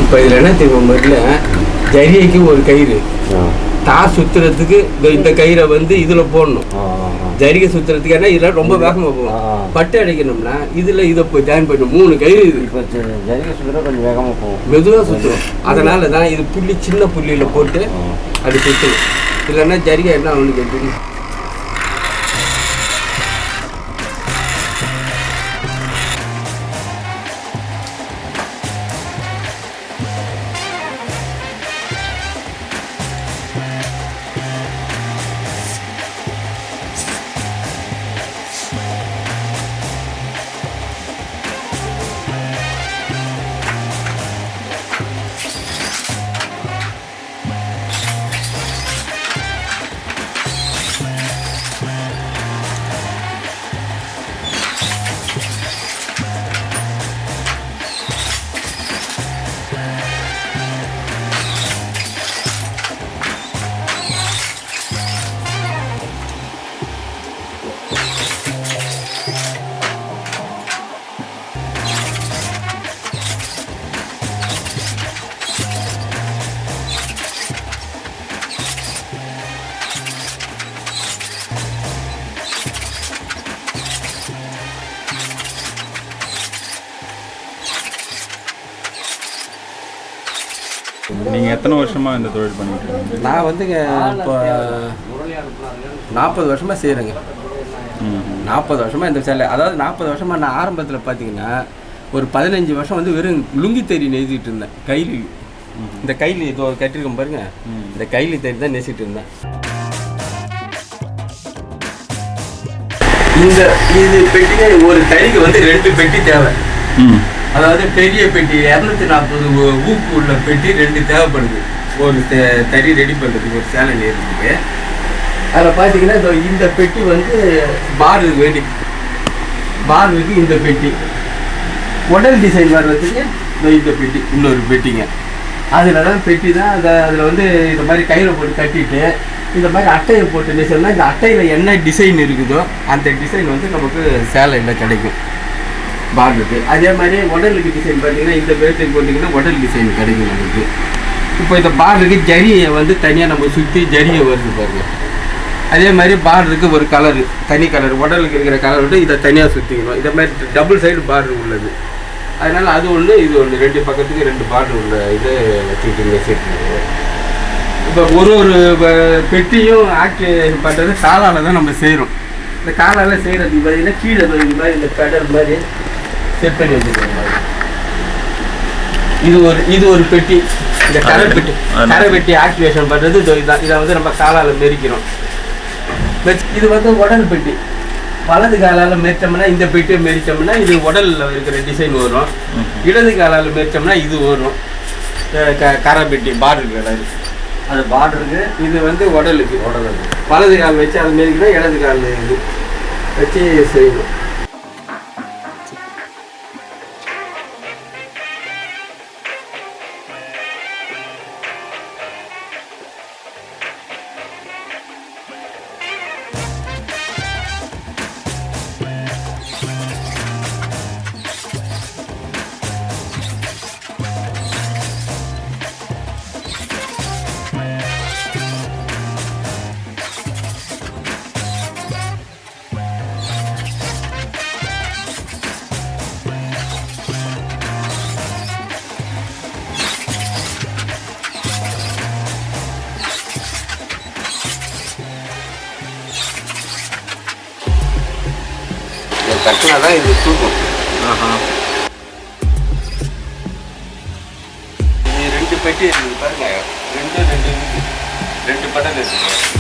இப்போ இதில் என்ன தெரியும் முதல்ல ஜரியைக்கு ஒரு கயிறு தார் சுற்றுறதுக்கு இந்த கயிறை வந்து இதில் போடணும். ஜரிகை சுற்றுறதுக்கு ஏன்னா இதெல்லாம் ரொம்ப வேகமாக போகும். பட்டு அடைக்கணும்னா இதில் இதை போய் ஜாயின் பண்ணணும். 3 கயிறு இது. இப்போ ஜரிகை சுற்றுற கொஞ்சம் வேகமாக போகும், மெதுவாக சுற்றுவோம். அதனால தான் இது புள்ளி சின்ன புள்ளியில் போட்டு அது சுற்றணும். இல்லைன்னா ஜரிகை என்ன அவனுக்கு எப்படி நீங்கள் எத்தனை வருஷமாக இந்த தொழில் பண்ணிட்டு இருக்கீங்க? நான் வந்துங்க இப்போ 40 வருஷமாக செய்கிறேங்க. 40 வருஷமாக இந்த சேலை, அதாவது 40 வருஷமாக நான் ஆரம்பத்தில் பார்த்தீங்கன்னா ஒரு 15 வருஷம் வந்து வெறும் லுங்கி தறி நெய்திட்டு இருந்தேன். கைலி, இந்த கைலி இதோ கட்டிருக்கேன் பாருங்க, இந்த கைலி தறி தான் நெசிட்டு இருந்தேன். இது பெட்டிங்க ஒரு தறிக்கு வந்து 2 பெட்டி தேவை. அதாவது பெரிய பெட்டி 240 ஊக்கு உள்ள பெட்டி 2 தேவைப்படுது ஒரு தறி ரெடி பண்ணுறதுக்கு, ஒரு சேலை நெய்றதுக்கு. அதில் பார்த்தீங்கன்னா இந்த பெட்டி வந்து பார்டருக்கு வேண்டி, பார்டருக்கு இந்த பெட்டி, உடல் டிசைன் வர்றதுக்கு இந்த பெட்டி, இன்னொரு பெட்டிங்க. அதில் தான் பெட்டி தான். அதில் வந்து இந்த மாதிரி கயிறை போட்டு கட்டிட்டு இந்த மாதிரி அட்டையை போட்டு நெசல்னா இந்த அட்டையில் என்ன டிசைன் இருக்குதோ அந்த டிசைன் வந்து நமக்கு சேலையில் கிடைக்கும் பார்டருக்கு. அதே மாதிரி உடலுக்கு டிசைன் பார்த்தீங்கன்னா இந்த பேர்த்துக்கு போட்டிங்கன்னா உடல் டிசைன் கிடைக்கும் நமக்கு. இப்போ இந்த பார்டருக்கு ஜரியை வந்து தனியாக நம்ம சுற்றி ஜரியை வருது பாருங்க. அதே மாதிரி பார்டருக்கு ஒரு கலரு, தனி கலர், உடலுக்கு இருக்கிற கலர் விட்டு இதை தனியாக சுற்றிக்கணும். இதை மாதிரி டபுள் சைடு பார்டர் உள்ளது. அதனால் அது ஒன்று இது ஒன்று, 2 பக்கத்துக்கு 2 பார்டர் உள்ள இது வச்சுக்கிட்டு நெசிட்டு. இப்போ ஒரு பெட்டியும் ஆக்ட் பண்ணுறது காலால் தான் நம்ம செய்கிறோம். இந்த காலால் செய்கிறதுக்கு பார்த்தீங்கன்னா கீழே இந்த மாதிரி இந்த பெடல் மாதிரி செட் பண்ணி வச்சுருக்காங்க. இது ஒரு பெட்டி, இந்த கரை பெட்டி ஆக்டிவேஷன் பண்ணுறது இதுதான். இதை வந்து நம்ம காலால் மெரிக்கிறோம். இது வந்து உடல் பெட்டி. வலது காலால் மெரிச்சோம்னா இந்த பெட்டியை மெரிச்சோம்னா இது உடலில் இருக்கிற டிசைன் வரும். இடது காலால் மெரிச்சோம்னா இது வரும். கரை பெட்டி பார்டர் கலர், அது பார்டருக்கு. இது வந்து உடலுக்கு, வலது கால் வச்சு அது மெரிக்கணும், இடது கால் இது வச்சு செய்யணும். கட்டினா தான் இது தூக்கும். இது 2 பெட்டி இருக்குது பாருங்க, 2 பட்டன் இருக்குது.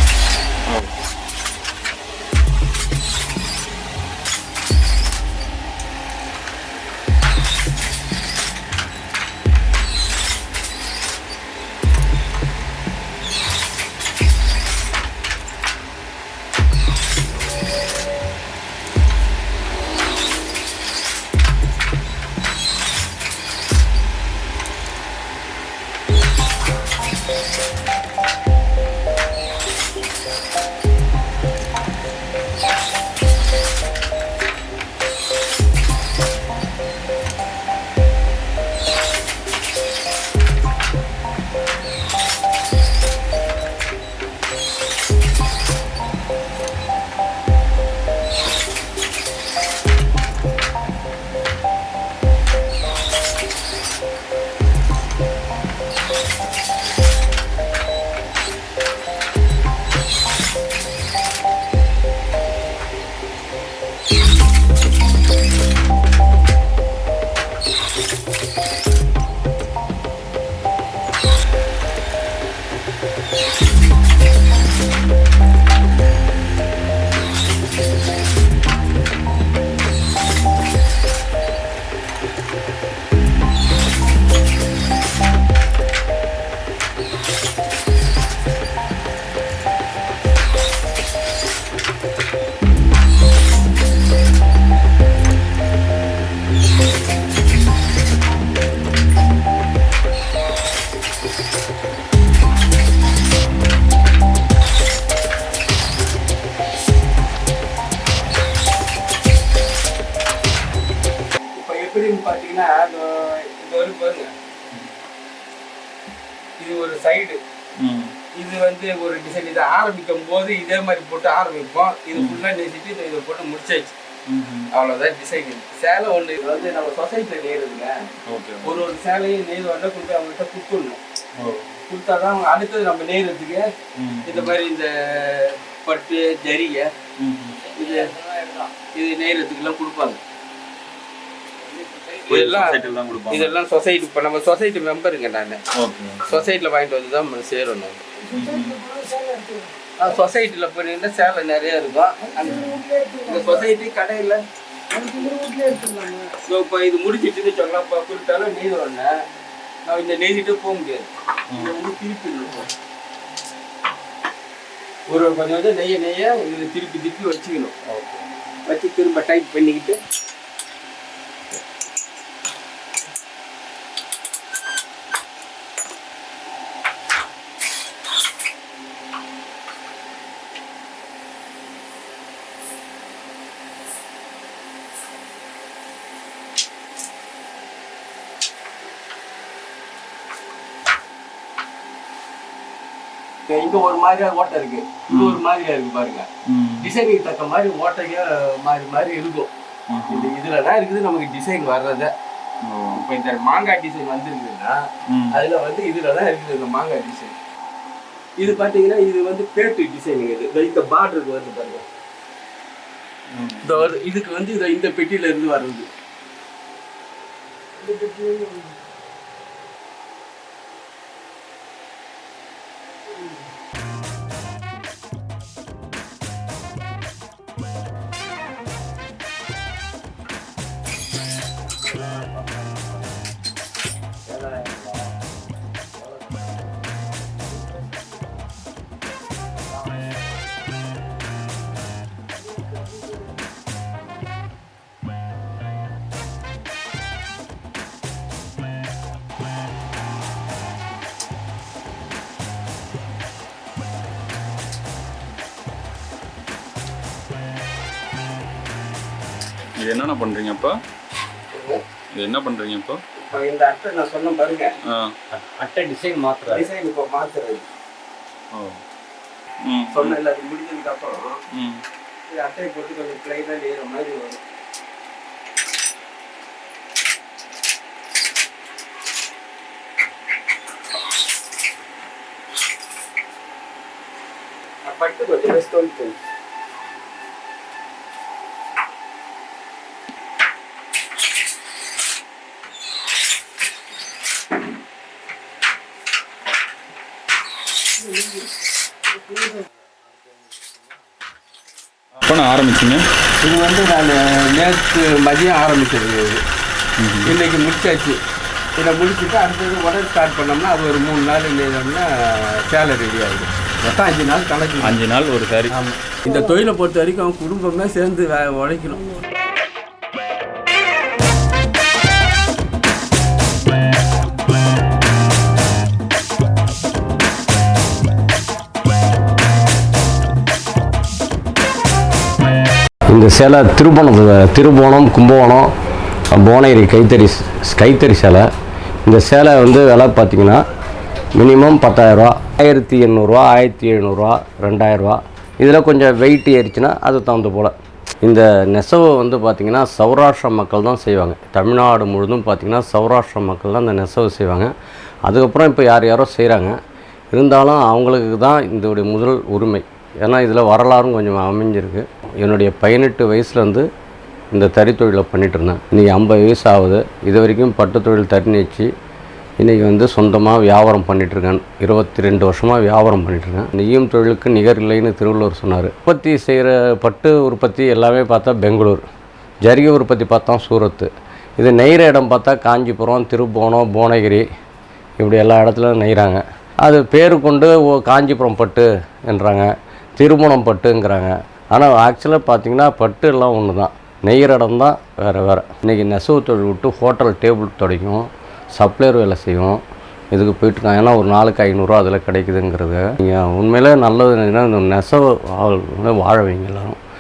சைடு இது வந்து ஒரு டிசைன். இதை ஆரம்பிக்கும் போது இதே மாதிரி போட்டு ஆரம்பிப்போம். இது ஃபுல்லாக நெசிட்டு இதை போட்டு முடிச்சாச்சு. அவ்வளோதான் டிசைன். சேலை ஒன்று இது வந்து நம்ம சொசைட்டியில் நெய்யுறதுங்க. ஒரு சேலையும் நெய்வாண்டா கொண்டு அவங்கள்ட்ட கொடுத்துடணும். கொடுத்தாதான் அவங்க அடுத்தது நம்ம நெய்யறதுக்கு இந்த மாதிரி இந்த பட்டு ஜரிகை இது நெய்யறதுக்கெல்லாம் கொடுப்பாங்க. இதெல்லாம் சொசைட்டி. இப்போ நம்ம சொசைட்டி மெம்பருங்க. நான் சொசைட்டியில் வாங்கிட்டு வந்து தான் நம்ம சேரணும். சொசைட்டியில் போனீங்கன்னா சேலை நிறைய இருக்கும். இந்த சொசைட்டி கடையில் இப்போ இது முடிச்சுட்டு சொல்லலாம். இப்போ கொடுத்தாலும் நெய்தோடனே நான் இந்த நெய்திட்டு போக முடியாது. இதை வந்து திருப்பி ஒரு கொஞ்சம் வந்து நெய்ய இதில் திருப்பி வச்சுக்கணும். வச்சு திரும்ப டைட் பண்ணிக்கிட்டு இங்க ஒரு மாதிரியா ஓட்டை இருக்கு, இது ஒரு மாதிரியா இருக்கு பாருங்க. டிசைனுக்கு தக்க மாதிரி ஓட்டையா மாறி இருக்கும். இதுலதான் இருக்குது நமக்கு டிசைன் வர்றத. இப்ப இந்த மாங்காய் டிசைன் வந்துருக்குதுன்னா அதுல வந்து இதுலதான் இருக்குது இந்த மாங்காய் டிசைன். இது பாத்தீங்கன்னா இது வந்து பேட்டு டிசைனுங்க. இது இந்த பார்டருக்கு வந்து பாருங்க. இதுக்கு வந்து இந்த பெட்டியில இருந்து வர்றது. இந்த பெட்டியில இது என்னென்ன பண்ணுறீங்க இப்போ? இது என்ன பண்ணுறீங்க இப்போ? இந்த அட்டை நான் சொன்ன பாருங்க. அட்டை டிசைன் மாத்துறது. டிசைன் இப்போ மாத்துறது. சொன்னல அது முடிஞ்சதுக்கு அப்புறம் இந்த அட்டையை போட்டு கொஞ்சம் பிளைனா ஏற மாதிரி வரும். பட்டு கொஞ்சம் ரெஸ்ட் வந்து எப்போ ஆரம்பிச்சிங்க? இது வந்து நான் நேற்று மதியம் ஆரம்பிச்சிருக்கேன். இன்னைக்கு முடிச்சாச்சு. இதை முடிச்சுட்டு அடுத்தது உடனே ஸ்டார்ட் பண்ணோம்னா அது ஒரு 3 நாள் இல்லைன்னா சேலை ரெடி ஆகிடும். மொத்தம் 5 நாள் கணக்கு. 5 நாள் ஒரு சாரி. ஆமாம். இந்த தொழிலை பொறுத்த வரைக்கும் அவன் குடும்பமே சேர்ந்து உழைக்கணும். இந்த சேலை திருபுவனம் கும்பகோணம் புவனகிரி கைத்தறி சேலை. இந்த சேலை வந்து விலை பார்த்திங்கன்னா மினிமம் 10,000 1800, 1700, 2000. இதில் கொஞ்சம் வெயிட் ஏறிச்சுன்னா அது தகுந்த போல். இந்த நெசவு வந்து பார்த்திங்கன்னா சௌராஷ்டிர மக்கள் தான் செய்வாங்க. தமிழ்நாடு முழுதும் பார்த்திங்கன்னா சௌராஷ்டிர மக்கள் தான் இந்த நெசவு செய்வாங்க. அதுக்கப்புறம் இப்போ யாரோ செய்கிறாங்க. இருந்தாலும் அவங்களுக்கு தான் இதோடைய முதல் உரிமை. ஏன்னா இதில் வரலாறும் கொஞ்சம் அமைஞ்சிருக்கு. என்னுடைய 18 வயசுலேருந்து இந்த தறி தொழிலை பண்ணிகிட்ருந்தேன். இன்றைக்கி 50 வயசு ஆகுது. இது வரைக்கும் பட்டு தொழில் தறி நெய்ச்சி இன்றைக்கி வந்து சொந்தமாக வியாபாரம் பண்ணிகிட்ருக்கேன். 22 வருஷமாக வியாபாரம் பண்ணிகிட்ருக்கேன். நெய்யும் தொழிலுக்கு நிகர் இல்லைன்னு திருவள்ளுவர் சொன்னார். உற்பத்தி செய்கிற பட்டு உற்பத்தி எல்லாமே பார்த்தா பெங்களூர், ஜரிகை உற்பத்தி பார்த்தா சூரத்து, இது நெய்கிற இடம் பார்த்தா காஞ்சிபுரம், திருபுவனம், புவனகிரி, இப்படி எல்லா இடத்துலையும் நெய்கிறாங்க. அது பேர் கொண்டு காஞ்சிபுரம் பட்டு என்றாங்க, திருமணம் பட்டுங்கிறாங்க. ஆனால் ஆக்சுவலாக பார்த்திங்கன்னா பட்டு எல்லாம் ஒன்று தான். நெய்கிற இடம் தான் வேறு. இன்றைக்கி நெசவு தொழில் விட்டு ஹோட்டல் டேபிள் துடைக்கும், சப்ளையர் வேலை செய்வோம். இதுக்கு போயிட்டுருக்காங்க. ஏன்னா ஒரு நாளுக்கு 500 அதில் கிடைக்குதுங்கிறது. நீங்கள் உண்மையிலே நல்லது. இந்த நெசவு வாழ வைங்க எல்லோரும்.